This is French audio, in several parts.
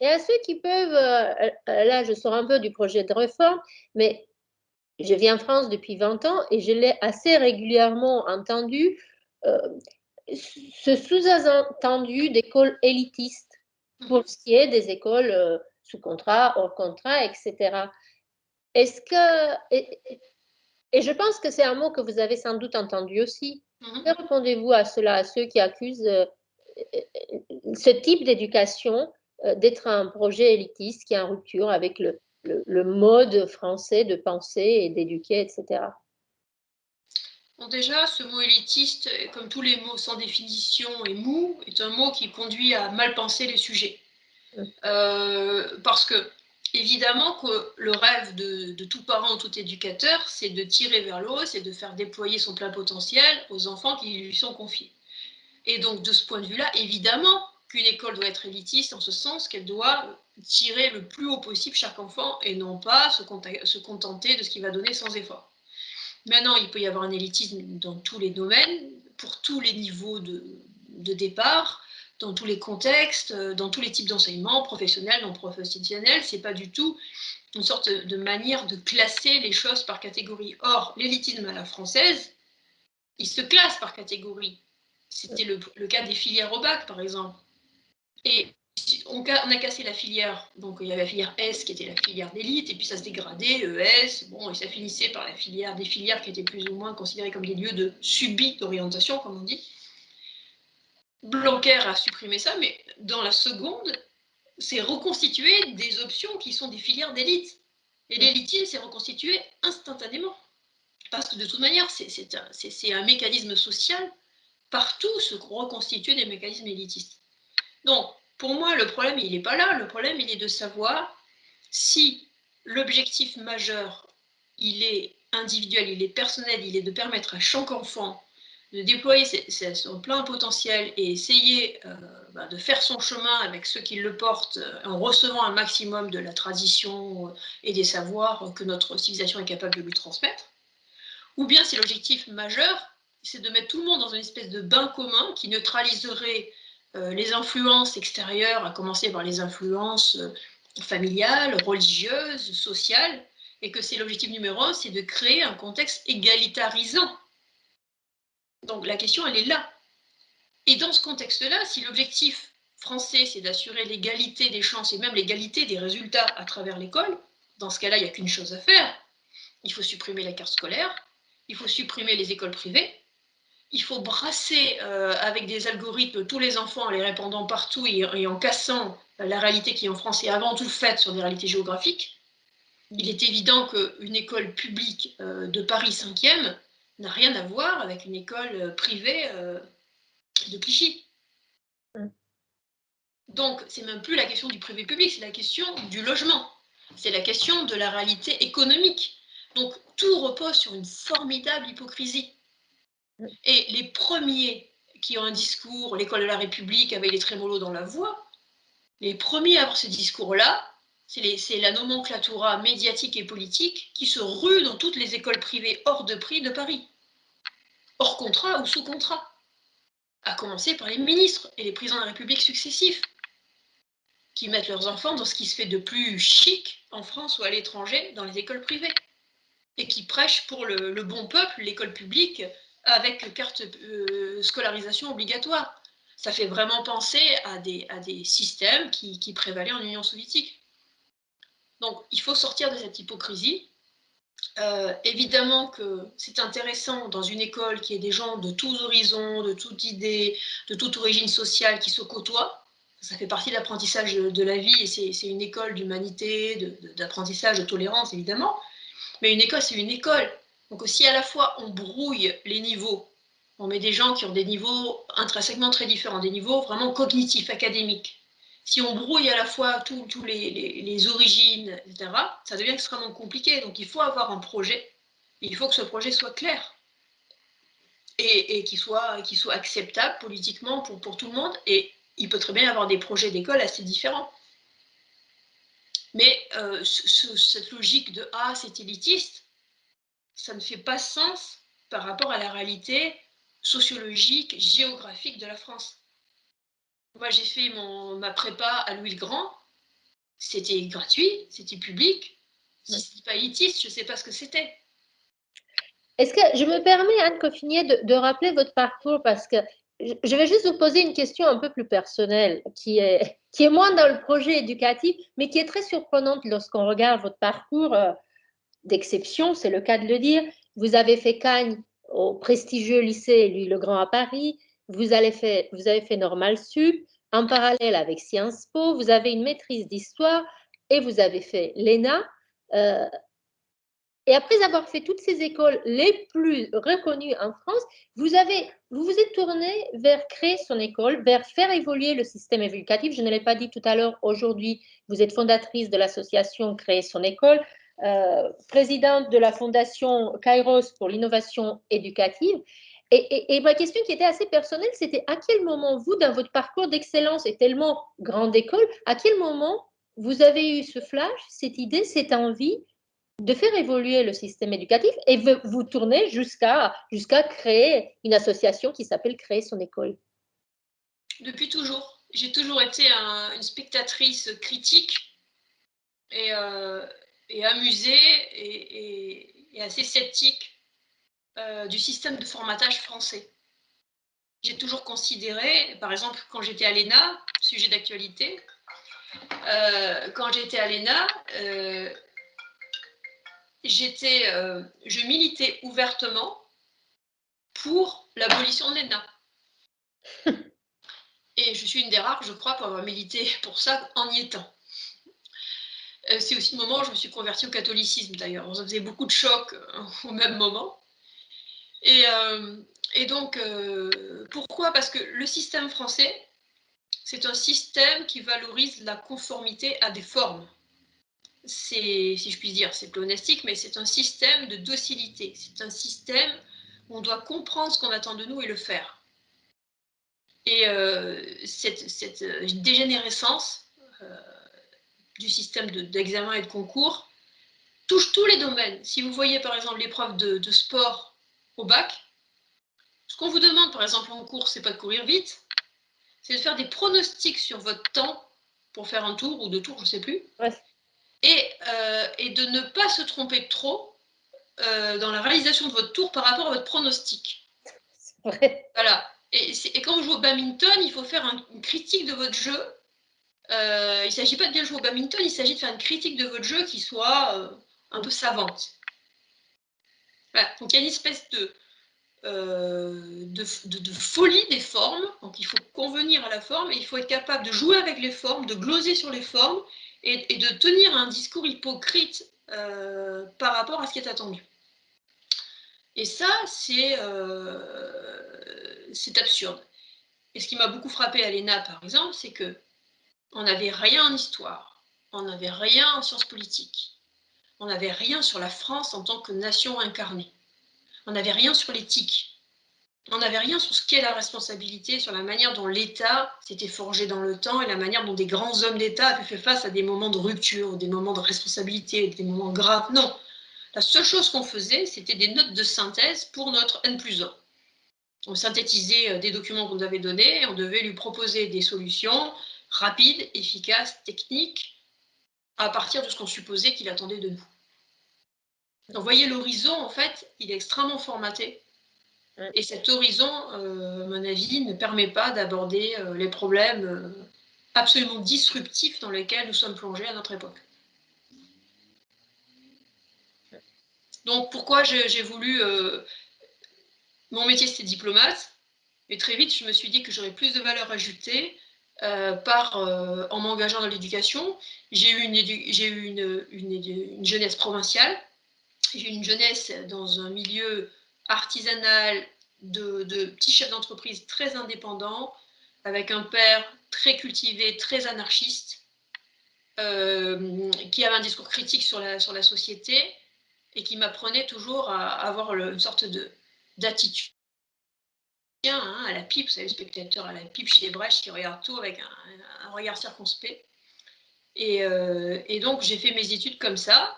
et à ceux qui peuvent, là je sors un peu du projet de réforme, mais je vis en France depuis 20 ans et je l'ai assez régulièrement entendu, ce sous-entendu d'écoles élitistes, pour ce qui est des écoles sous contrat, hors contrat, etc. Est-ce que, et je pense que c'est un mot que vous avez sans doute entendu aussi. Que répondez-vous à cela, à ceux qui accusent ce type d'éducation d'être un projet élitiste qui est en rupture avec le mode français de penser et d'éduquer, etc. Bon, déjà, ce mot élitiste, comme tous les mots sans définition et mou, est un mot qui conduit à mal penser les sujets. Parce que, évidemment, que le rêve de tout parent ou tout éducateur, c'est de tirer vers le haut, c'est de faire déployer son plein potentiel aux enfants qui lui sont confiés. Et donc, de ce point de vue-là, évidemment qu'une école doit être élitiste en ce sens qu'elle doit tirer le plus haut possible chaque enfant et non pas se contenter de ce qu'il va donner sans effort. Maintenant, il peut y avoir un élitisme dans tous les domaines, pour tous les niveaux de départ, dans tous les contextes, dans tous les types d'enseignement, professionnels, non professionnels. C'est pas du tout une sorte de manière de classer les choses par catégorie. Or, l'élitisme à la française, il se classe par catégorie. C'était le cas des filières au bac, par exemple. Et on a cassé la filière, donc il y avait la filière S qui était la filière d'élite, et puis ça se dégradait, ES, bon, et ça finissait par des filières qui étaient plus ou moins considérées comme des lieux de subis d'orientation, comme on dit. Blanquer a supprimé ça, mais dans la seconde, c'est reconstitué des options qui sont des filières d'élite. Et l'élitisme s'est reconstitué instantanément. Parce que de toute manière, c'est un mécanisme social. Partout se reconstituent des mécanismes élitistes. Donc, pour moi, le problème, il n'est pas là. Le problème, il est de savoir si l'objectif majeur, il est individuel, il est personnel, il est de permettre à chaque enfant de déployer son plein potentiel et essayer de faire son chemin avec ceux qui le portent en recevant un maximum de la tradition et des savoirs que notre civilisation est capable de lui transmettre, ou bien si l'objectif majeur, c'est de mettre tout le monde dans une espèce de bain commun qui neutraliserait les influences extérieures, à commencer par les influences familiales, religieuses, sociales, et que c'est l'objectif numéro un, c'est de créer un contexte égalitarisant. Donc la question, elle est là. Et dans ce contexte-là, si l'objectif français, c'est d'assurer l'égalité des chances et même l'égalité des résultats à travers l'école, dans ce cas-là, il n'y a qu'une chose à faire. Il faut supprimer la carte scolaire, il faut supprimer les écoles privées, il faut brasser avec des algorithmes tous les enfants en les répandant partout et en cassant la réalité qui en France est avant tout faite sur des réalités géographiques. Il est évident qu'une école publique de Paris 5e n'a rien à voir avec une école privée de Clichy. Donc, c'est même plus la question du privé-public, c'est la question du logement. C'est la question de la réalité économique. Donc, tout repose sur une formidable hypocrisie. Et les premiers qui ont un discours, l'école de la République avec les trémolos dans la voix, les premiers à avoir ce discours-là, c'est la nomenclatura médiatique et politique qui se rue dans toutes les écoles privées hors de prix de Paris, hors contrat ou sous contrat, à commencer par les ministres et les présidents de la République successifs, qui mettent leurs enfants dans ce qui se fait de plus chic en France ou à l'étranger, dans les écoles privées, et qui prêchent pour le bon peuple l'école publique avec carte scolarisation obligatoire. Ça fait vraiment penser à des systèmes qui prévalaient en Union soviétique. Donc, il faut sortir de cette hypocrisie. Évidemment que c'est intéressant dans une école qui est des gens de tous horizons, de toute idée, de toute origine sociale qui se côtoient. Ça fait partie de l'apprentissage de la vie et c'est une école d'humanité, d'apprentissage de tolérance, évidemment. Mais une école, c'est une école. Donc si à la fois on brouille les niveaux, on met des gens qui ont des niveaux intrinsèquement très différents, des niveaux vraiment cognitifs, académiques, si on brouille à la fois toutes les origines, etc., ça devient extrêmement compliqué. Donc il faut avoir un projet, il faut que ce projet soit clair et qu'il soit acceptable politiquement pour tout le monde. Et il peut très bien y avoir des projets d'école assez différents. Mais cette logique de « ah, c'est élitiste », ça ne fait pas sens par rapport à la réalité sociologique, géographique de la France. Moi, j'ai fait ma prépa à Louis-le-Grand. c'était gratuit, c'était public. Si ce n'était pas élitiste, je ne sais pas ce que c'était. Est-ce que je me permets, Anne Coffinier, de rappeler votre parcours parce que je vais juste vous poser une question un peu plus personnelle qui est moins dans le projet éducatif, mais qui est très surprenante lorsqu'on regarde votre parcours d'exception, c'est le cas de le dire. Vous avez fait Cagnes au prestigieux lycée Louis-le-Grand à Paris, vous avez fait Normal Sup, en parallèle avec Sciences Po, vous avez une maîtrise d'histoire et vous avez fait l'ENA. Euh, et après avoir fait toutes ces écoles les plus reconnues en France, vous vous êtes tourné vers créer son école, vers faire évoluer le système éducatif. Je ne l'ai pas dit tout à l'heure, aujourd'hui, vous êtes fondatrice de l'association Créer son école, présidente de la fondation Kairos pour l'innovation éducative. Et ma question qui était assez personnelle, c'était à quel moment, vous, dans votre parcours d'excellence et tellement grande école, à quel moment vous avez eu ce flash, cette idée, cette envie de faire évoluer le système éducatif et vous tournez jusqu'à créer une association qui s'appelle Créer son école. Depuis toujours. J'ai toujours été une spectatrice critique et amusée et assez sceptique du système de formatage français. J'ai toujours considéré, par exemple, quand j'étais à l'ENA, sujet d'actualité, quand j'étais à l'ENA, je militais ouvertement pour l'abolition de l'ENA. Et je suis une des rares, je crois, pour avoir milité pour ça en y étant. C'est aussi le moment où je me suis convertie au catholicisme, d'ailleurs. On faisait beaucoup de chocs au même moment. Et donc, pourquoi? Parce que le système français, c'est un système qui valorise la conformité à des formes. C'est, si je puis dire, c'est pléonastique, mais c'est un système de docilité. C'est un système où on doit comprendre ce qu'on attend de nous et le faire. Et cette dégénérescence du système d'examen et de concours touche tous les domaines. Si vous voyez par exemple l'épreuve de sport au bac, ce qu'on vous demande par exemple en cours, c'est pas de courir vite, c'est de faire des pronostics sur votre temps pour faire un tour ou deux tours, je ne sais plus, Ouais. et de ne pas se tromper trop dans la réalisation de votre tour par rapport à votre pronostic. C'est vrai. Voilà. Et quand vous jouez au badminton, il faut faire une critique de votre jeu. Il ne s'agit pas de bien jouer au badminton, il s'agit de faire une critique de votre jeu qui soit un peu savante. Voilà. Donc il y a une espèce de folie des formes. Donc il faut convenir à la forme et il faut être capable de jouer avec les formes, de gloser sur les formes et de tenir un discours hypocrite par rapport à ce qui est attendu. Et ça, c'est absurde. Et ce qui m'a beaucoup frappé à l'ENA, par exemple, c'est qu'on n'avait rien en histoire, on n'avait rien en sciences politiques, on n'avait rien sur la France en tant que nation incarnée, on n'avait rien sur l'éthique, on n'avait rien sur ce qu'est la responsabilité, sur la manière dont l'État s'était forgé dans le temps et la manière dont des grands hommes d'État avaient fait face à des moments de rupture, des moments de responsabilité, des moments graves. Non, la seule chose qu'on faisait, c'était des notes de synthèse pour notre N+1. On synthétisait des documents qu'on nous avait donnés et on devait lui proposer des solutions rapides, efficaces, techniques, à partir de ce qu'on supposait qu'il attendait de nous. Donc, vous voyez, l'horizon, en fait, il est extrêmement formaté. Et cet horizon, à mon avis, ne permet pas d'aborder les problèmes absolument disruptifs dans lesquels nous sommes plongés à notre époque. Donc, pourquoi j'ai voulu... mon métier, c'était diplomate, mais très vite, je me suis dit que j'aurais plus de valeur ajoutée en m'engageant dans l'éducation. J'ai eu une jeunesse provinciale, j'ai eu une jeunesse dans un milieu artisanal de petits chefs d'entreprise très indépendants, avec un père très cultivé, très anarchiste, qui avait un discours critique sur la société et qui m'apprenait toujours à avoir une sorte d'attitude à la pipe, vous savez, le spectateur à la pipe chez les Brèches qui regarde tout avec un regard circonspect. Et donc, j'ai fait mes études comme ça,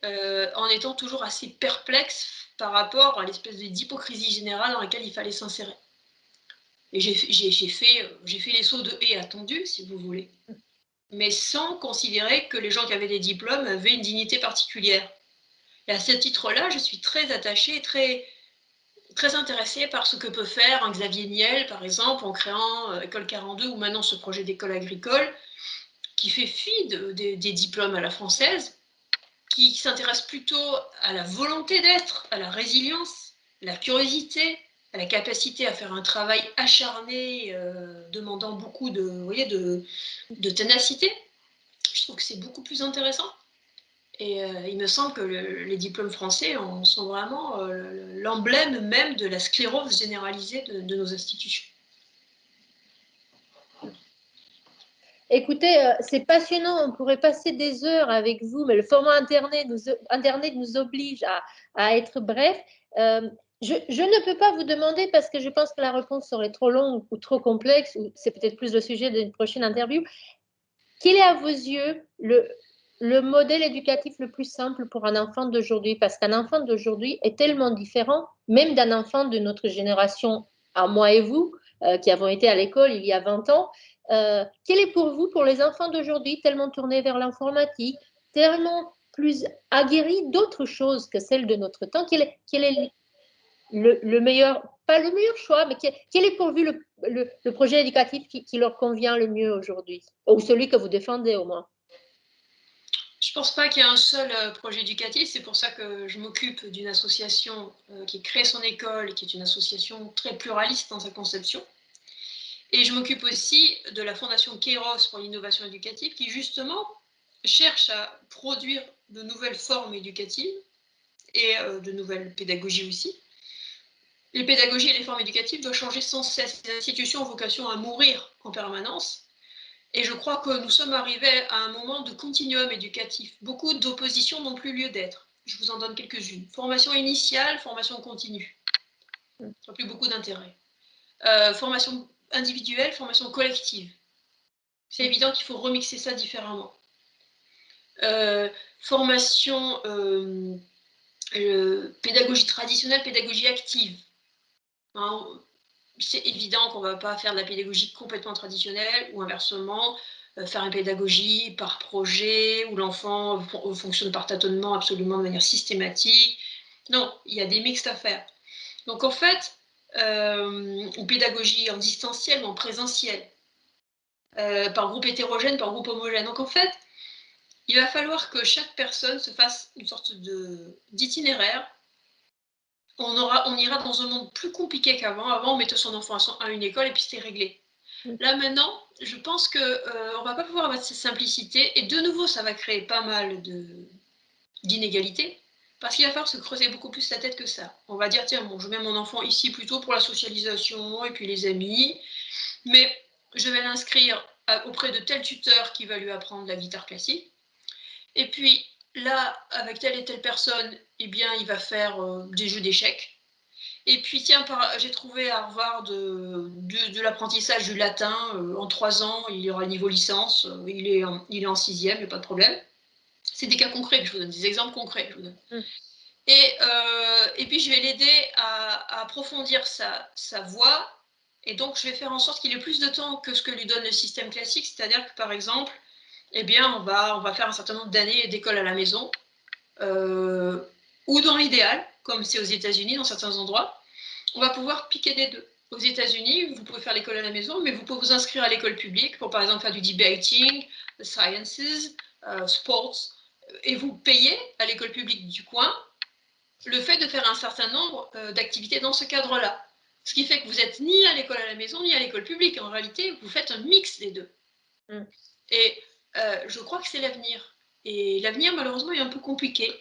en étant toujours assez perplexe par rapport à l'espèce d'hypocrisie générale dans laquelle il fallait s'insérer. Et j'ai fait les sauts de haie attendus, si vous voulez. mais sans considérer que les gens qui avaient des diplômes avaient une dignité particulière. Et à ce titre-là, je suis très attachée, très intéressée par ce que peut faire un Xavier Niel, par exemple, en créant École 42 ou maintenant ce projet d'école agricole, qui fait fi des diplômes à la française, qui s'intéresse plutôt à la volonté d'être, à la résilience, à la curiosité, à la capacité à faire un travail acharné, demandant beaucoup de ténacité. Je trouve que c'est beaucoup plus intéressant. Et il me semble que les diplômes français sont vraiment l'emblème même de la sclérose généralisée de nos institutions. Écoutez, c'est passionnant, on pourrait passer des heures avec vous, mais le format Internet nous oblige à être bref. Je ne peux pas vous demander, parce que je pense que la réponse serait trop longue ou trop complexe, ou c'est peut-être plus le sujet d'une prochaine interview. Quel est à vos yeux le modèle éducatif le plus simple pour un enfant d'aujourd'hui? Parce qu'un enfant d'aujourd'hui est tellement différent, même d'un enfant de notre génération, à moi et vous, qui avons été à l'école il y a 20 ans. Quel est pour vous, pour les enfants d'aujourd'hui, tellement tournés vers l'informatique, tellement plus aguerris d'autres choses que celles de notre temps? Quel est le meilleur, pas le meilleur choix, mais quel est pour vous le projet éducatif qui leur convient le mieux aujourd'hui? Ou celui que vous défendez au moins? Je ne pense pas qu'il y ait un seul projet éducatif, c'est pour ça que je m'occupe d'une association qui crée son école, qui est une association très pluraliste dans sa conception. Et je m'occupe aussi de la fondation Kairos pour l'innovation éducative, qui justement cherche à produire de nouvelles formes éducatives et de nouvelles pédagogies aussi. Les pédagogies et les formes éducatives doivent changer sans cesse. Les institutions ont vocation à mourir en permanence. Et je crois que nous sommes arrivés à un moment de continuum éducatif. Beaucoup d'oppositions n'ont plus lieu d'être. Je vous en donne quelques-unes. Formation initiale, formation continue. Ça n'a plus beaucoup d'intérêt. Formation individuelle, formation collective. C'est évident qu'il faut remixer ça différemment. Formation pédagogie traditionnelle, pédagogie active. Hein, c'est évident qu'on ne va pas faire de la pédagogie complètement traditionnelle ou inversement, faire une pédagogie par projet où l'enfant fonctionne par tâtonnement absolument de manière systématique. Non, il y a des mixtes à faire. Donc en fait, une pédagogie en distanciel ou en présentiel, par groupe hétérogène, par groupe homogène. Donc en fait, il va falloir que chaque personne se fasse une sorte d'itinéraire. On ira dans un monde plus compliqué qu'avant. Avant, on mettait son enfant à une école et puis c'était réglé. Là maintenant, je pense qu'on ne va pas pouvoir avoir cette simplicité et de nouveau, ça va créer pas mal d'inégalités parce qu'il va falloir se creuser beaucoup plus la tête que ça. On va dire, tiens, bon, je mets mon enfant ici plutôt pour la socialisation et puis les amis, mais je vais l'inscrire auprès de tel tuteur qui va lui apprendre la guitare classique. Et puis là, avec telle et telle personne, eh bien, il va faire des jeux d'échecs. Et puis, tiens, j'ai trouvé à Harvard de l'apprentissage du latin. En 3 ans, il y aura le niveau licence. Il est en 6e, il n'y a pas de problème. C'est des cas concrets que je vous donne, des exemples concrets que je vous donne. Et puis, je vais l'aider à approfondir sa voie. Et donc, je vais faire en sorte qu'il ait plus de temps que ce que lui donne le système classique. C'est-à-dire que, par exemple, eh bien, on va faire un certain nombre d'années d'école à la maison. Ou dans l'idéal, comme c'est aux États-Unis, dans certains endroits, on va pouvoir piquer des deux. Aux États-Unis, vous pouvez faire l'école à la maison, mais vous pouvez vous inscrire à l'école publique pour, par exemple, faire du debating, sciences, sports, et vous payez à l'école publique du coin le fait de faire un certain nombre d'activités dans ce cadre-là. Ce qui fait que vous n'êtes ni à l'école à la maison, ni à l'école publique. En réalité, vous faites un mix des deux. Et je crois que c'est l'avenir. Et l'avenir, malheureusement, est un peu compliqué.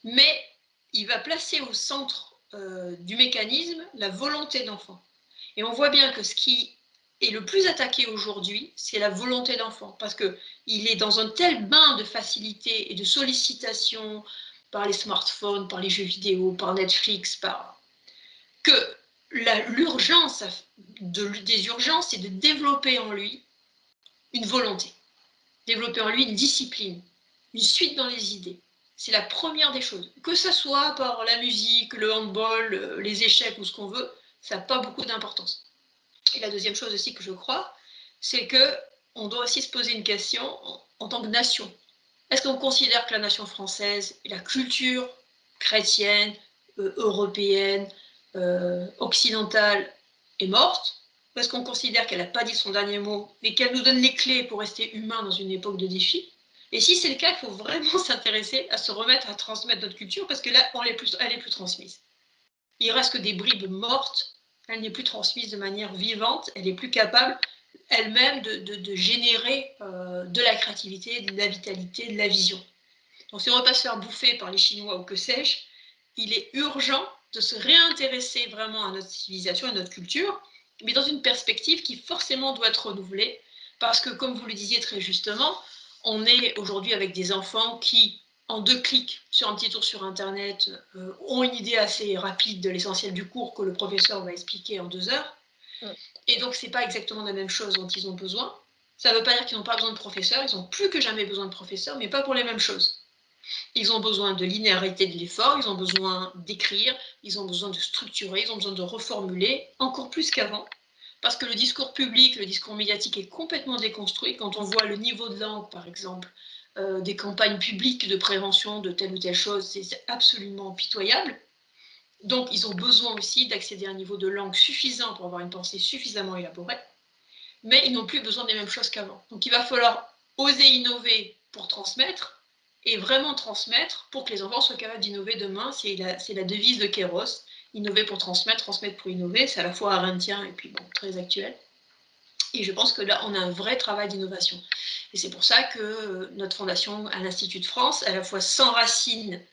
Mais il va placer au centre du mécanisme la volonté d'enfant. Et on voit bien que ce qui est le plus attaqué aujourd'hui, c'est la volonté d'enfant, parce qu'il est dans un tel bain de facilité et de sollicitation par les smartphones, par les jeux vidéo, par Netflix, que l'urgence des urgences, c'est de développer en lui une volonté, développer en lui une discipline, une suite dans les idées. C'est la première des choses. Que ce soit par la musique, le handball, les échecs ou ce qu'on veut, ça n'a pas beaucoup d'importance. Et la deuxième chose aussi que je crois, c'est que on doit aussi se poser une question en tant que nation. Est-ce qu'on considère que la nation française et la culture chrétienne, européenne, occidentale est morte? Ou est-ce qu'on considère qu'elle n'a pas dit son dernier mot, mais qu'elle nous donne les clés pour rester humain dans une époque de défi? Et si c'est le cas, il faut vraiment s'intéresser à se remettre à transmettre notre culture, parce que là, elle est plus transmise. Il reste que des bribes mortes, elle n'est plus transmise de manière vivante, elle n'est plus capable elle-même de générer de la créativité, de la vitalité, de la vision. Donc si on ne veut pas se faire bouffer par les Chinois ou que sais-je, il est urgent de se réintéresser vraiment à notre civilisation, à notre culture, mais dans une perspective qui forcément doit être renouvelée, parce que comme vous le disiez très justement, on est aujourd'hui avec des enfants qui, en 2 clics sur un petit tour sur Internet, ont une idée assez rapide de l'essentiel du cours que le professeur va expliquer en 2 heures. Et donc, ce n'est pas exactement la même chose dont ils ont besoin. Ça ne veut pas dire qu'ils n'ont pas besoin de professeurs, ils ont plus que jamais besoin de professeurs, mais pas pour les mêmes choses. Ils ont besoin de linéarité de l'effort, ils ont besoin d'écrire, ils ont besoin de structurer, ils ont besoin de reformuler, encore plus qu'avant. Parce que le discours public, le discours médiatique est complètement déconstruit. Quand on voit le niveau de langue, par exemple, des campagnes publiques de prévention de telle ou telle chose, c'est absolument pitoyable. Donc, ils ont besoin aussi d'accéder à un niveau de langue suffisant pour avoir une pensée suffisamment élaborée, mais ils n'ont plus besoin des mêmes choses qu'avant. Donc, il va falloir oser innover pour transmettre, et vraiment transmettre pour que les enfants soient capables d'innover demain. C'est la devise de Kéros, innover pour transmettre pour innover. C'est à la fois arenthien et puis bon, très actuel. Et je pense que là, on a un vrai travail d'innovation. Et c'est pour ça que notre fondation à l'Institut de France, à la fois s'enracine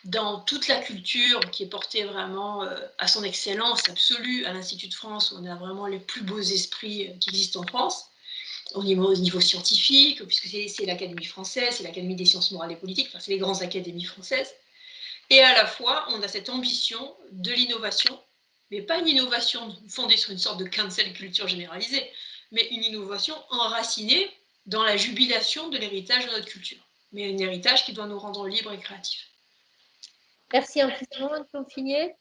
dans toute la culture qui est portée vraiment à son excellence absolue à l'Institut de France, où on a vraiment les plus beaux esprits qui existent en France, au niveau scientifique, puisque c'est l'Académie française, c'est l'Académie des sciences morales et politiques, enfin, c'est les grandes académies françaises. Et à la fois, on a cette ambition de l'innovation, mais pas une innovation fondée sur une sorte de cancel culture généralisée, mais une innovation enracinée dans la jubilation de l'héritage de notre culture, mais un héritage qui doit nous rendre libres et créatifs. Merci infiniment, Anne Confinier.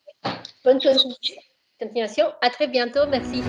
Bonne continuation. À très bientôt. Merci.